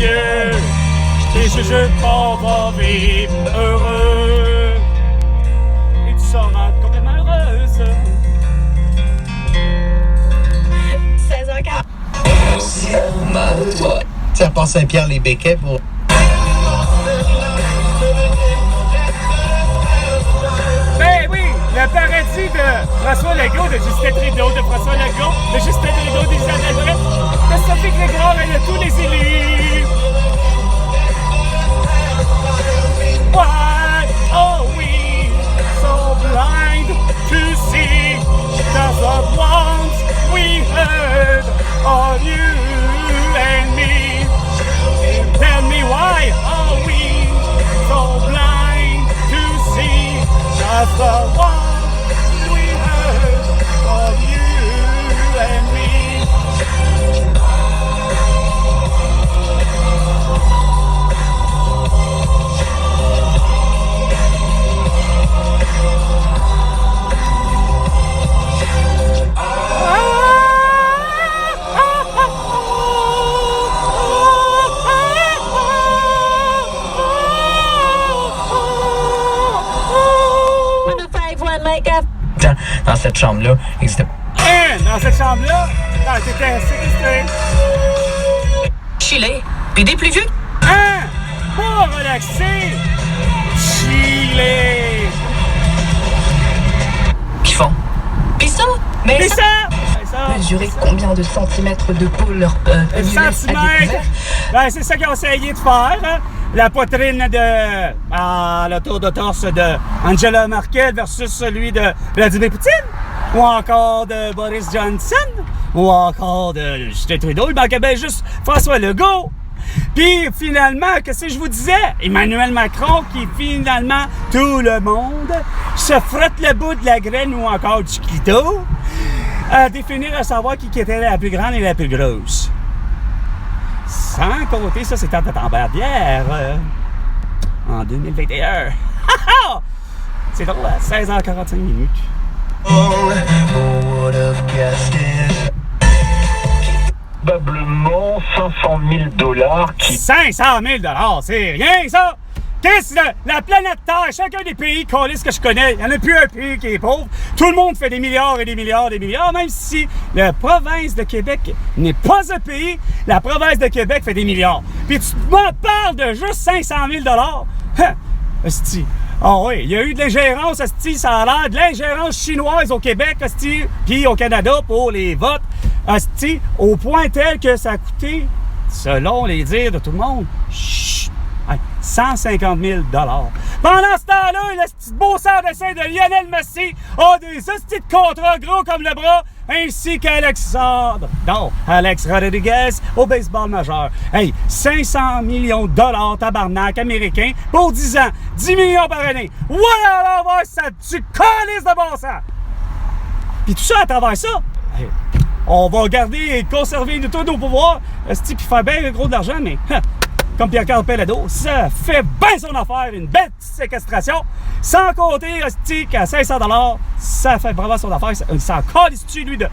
mieux. Et je m'en vais vivre heureux. Et tu seras complètement heureuse. 16h40. Ça part Saint-Pierre-les-Béquets pour... Ben oui, le paradis de François Legault, de Justin Trudeau, de François Legault, de Justin Trudeau, d'Isabelle Brett, de Sophie Grégoire et de tous les élus. Why are we so blind to see that the ones we heard are you and me? Tell me why are we so blind to see that the ones we heard are you and me? Dans cette chambre-là, existait... Dans cette chambre-là, t'étais séquestré. Chilé. Puis des plus vieux. Pour relaxer. Chilé. Qui font. Pis ça. Mais Et ça. ça. Mesurer combien de centimètres de peau leur Centimètres. Ben, c'est ça qu'ils ont essayé de faire. Hein? La poitrine de... le tour de torse de Angela Merkel versus celui de Vladimir Poutine. Ou encore de Boris Johnson. Ou encore de Justin Trudeau. Il manquait bien juste François Legault. Puis finalement, qu'est-ce que je vous disais? Emmanuel Macron qui finalement, tout le monde se frotte le bout de la graine ou encore du clito à définir à savoir qui était la plus grande et la plus grosse. Sans compter, ça, c'était en Barbière en 2021. C'est drôle, à 16h45 minutes. Probablement $500 000 qui... 500 000 c'est rien, ça! Qu'est-ce que la planète Terre, chacun des pays, câlisse que je connais, il n'y en a plus un pays qui est pauvre. Tout le monde fait des milliards et des milliards et des milliards, même si la province de Québec n'est pas un pays, la province de Québec fait des milliards. Puis tu me parles de juste 500 000 hein? Asti. Ah oui, il y a eu de l'ingérence, asti, ça a l'air de l'ingérence chinoise au Québec, asti, puis au Canada pour les votes, asti, au point tel que ça a coûté, selon les dires de tout le monde, 150 000 Pendant ce temps-là, le petit beau sang de sein de Lionel Messi a des hosties de contrats gros comme le bras, ainsi qu'Alexandre, non, Alex Rodriguez au baseball majeur. Hey, 500 millions de dollars tabarnak américain pour 10 ans, 10 millions par année. Voilà, on va voir ça, tu calisses de bon sang. Puis tout ça à travers ça, hey, on va garder et conserver tout nos pouvoirs, puis faire bien gros de l'argent, mais... comme Pierre-Carl Pelado, ça fait bien son affaire, une belle petite séquestration. Sans compter, hostie, qu'à 500 $, ça fait vraiment son affaire. Ça en calisse-tu, lui, puis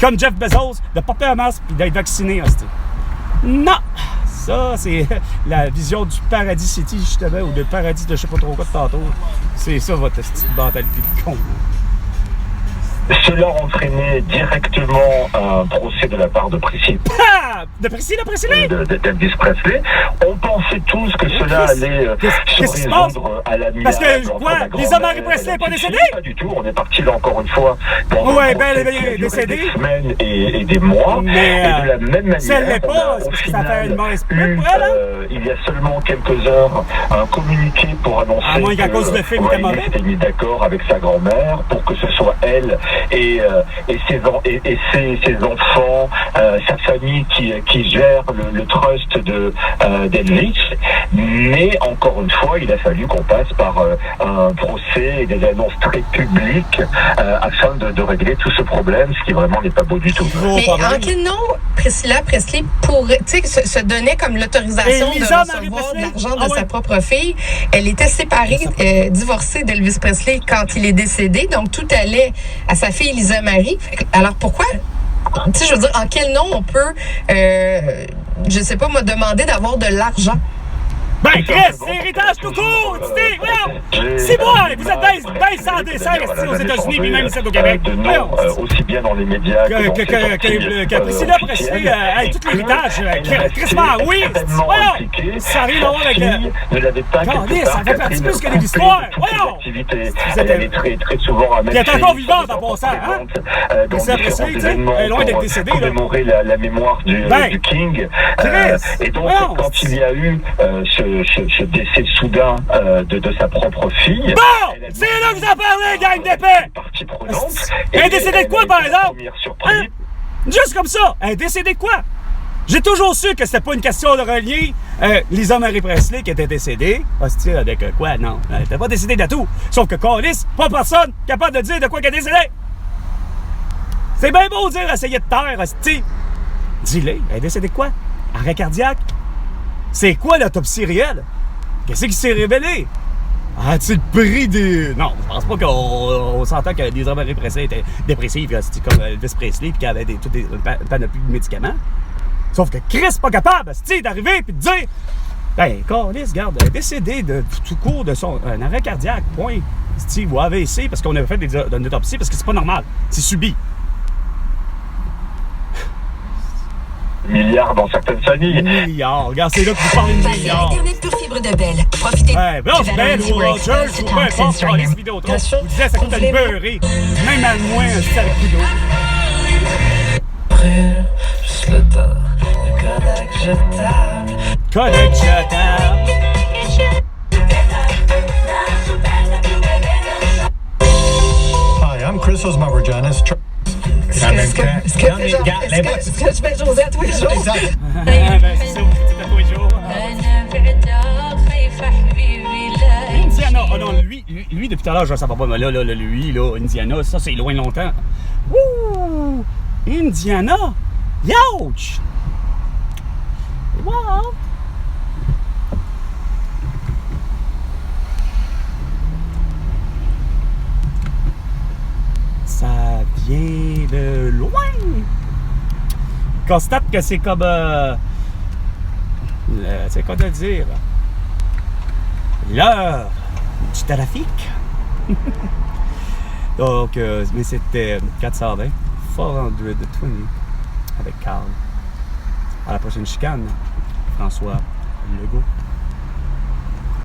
comme Jeff Bezos, de pas perdre masse puis d'être vacciné, hostie. Non! Ça, c'est la vision du Paradis City, justement, ou de Paradis de je sais pas trop quoi de tantôt. C'est ça, votre petite mentalité de con. Cela entraînait directement un procès de la part de Priscilla. De Priscilla Presley? D'Elvis Presley. On pensait tous que cela allait se résoudre à la parce que, quoi, Lisa Marie Presley n'est pas décédée? Pas du tout. On est parti là encore une fois dans ouais, ben, elle est décédée. Des semaines et des mois. Mais, et de la même manière, ça ne l'est pas, parce que ça fait une mauvaise pub pour elle, hein? Il y a seulement quelques heures, un communiqué pour annoncer à moins qu'à cause de film était mauvais. s'était mis d'accord avec sa grand-mère pour que ce soit elle et ses enfants, sa famille qui gère le trust d'Elvis. Mais encore une fois, il a fallu qu'on passe par un procès et des annonces très publiques afin de régler tout ce problème, ce qui vraiment n'est pas beau du tout. Mais en quel nom Priscilla Presley pourrait se donner comme l'autorisation de recevoir de l'argent de sa propre fille? Elle était séparée, divorcée d'Elvis Presley quand il est décédé, donc tout allait à sa fille Lisa Marie. Alors pourquoi? Tu sais, je veux dire, en quel nom on peut je sais pas, m'a demandé d'avoir de l'argent. Ben, Chris, c'est héritage tout court! Voyons! C'est moi! Vous êtes bien sans dessert aux États-Unis, puis même ici au Québec. De nom, aussi bien dans les médias que Priscilla Presley, tout l'héritage, Christmas, oui! Voyons! Ça n'a rien à voir avec... ne l'avait pas quelque part. Ça fait partie plus que de l'histoire! Voyons! Elle allait très souvent à Puis elle est encore vivante en passant, hein? Priscilla Presley, tu sais, elle est loin d'être décédée, là. Commémorer la mémoire du King. Et donc, quand il y a eu ce décès soudain de sa propre fille. Bon! C'est là que vous en parlez, gang d'épée! Partie prenante. Elle est décédée de quoi, par exemple? Hein? Juste comme ça! Elle est décédée de quoi? J'ai toujours su que c'était pas une question de relier Lisa Marie Presley qui était décédée. Hostie, avec quoi? Non, elle était pas décédée de tout. Sauf que Callis, pas personne capable de dire de quoi qu'elle est décédée. C'est bien beau dire essayer de taire, hostie. Dis-le, elle est décédée de quoi? Arrêt cardiaque? C'est quoi l'autopsie réelle? Qu'est-ce qui s'est révélé? A-t-il pris des... Non, je pense pas qu'on s'entend que Lisa Marie Presley était dépressive, comme Elvis Presley, puis qu'elle avait toute une panoplie de médicaments. Sauf que Chris pas capable, d'arriver et de dire ben, Callis, regarde, elle est décédée de tout court de son arrêt cardiaque, point. Ou AVC, parce qu'on avait fait une autopsie, parce que c'est pas normal, c'est subi. Milliards dans certaines familles. Milliards, regarde, c'est là que vous parlez de milliards. Internet pour fibre de Bell. Profitez. Ouais, Blanche Belle ou Rogers ou peu importe, sur les vidéos trop. Vous disiez, ça coûte une beurrée. Même à moins, un sac coup d'eau. Brûle juste le temps. Le Kodak jetable. Kodak jetable. Hi, I'm Chris Osmar-Virginis. Est-ce que je fais José à tous les jours? Exact. Ben, c'est ça, vous faites à tous les jours. Indiana, oh non, lui depuis tout à l'heure, je ne sais pas, mais là, lui, Indiana, ça, c'est loin longtemps. Wouh! Indiana! Youch! Wow! Ça vient de loin! Constate que c'est comme... c'est quoi de dire? L'heure du trafic. Donc, mais c'était 420, 420 avec Carl. À la prochaine chicane, François Legault.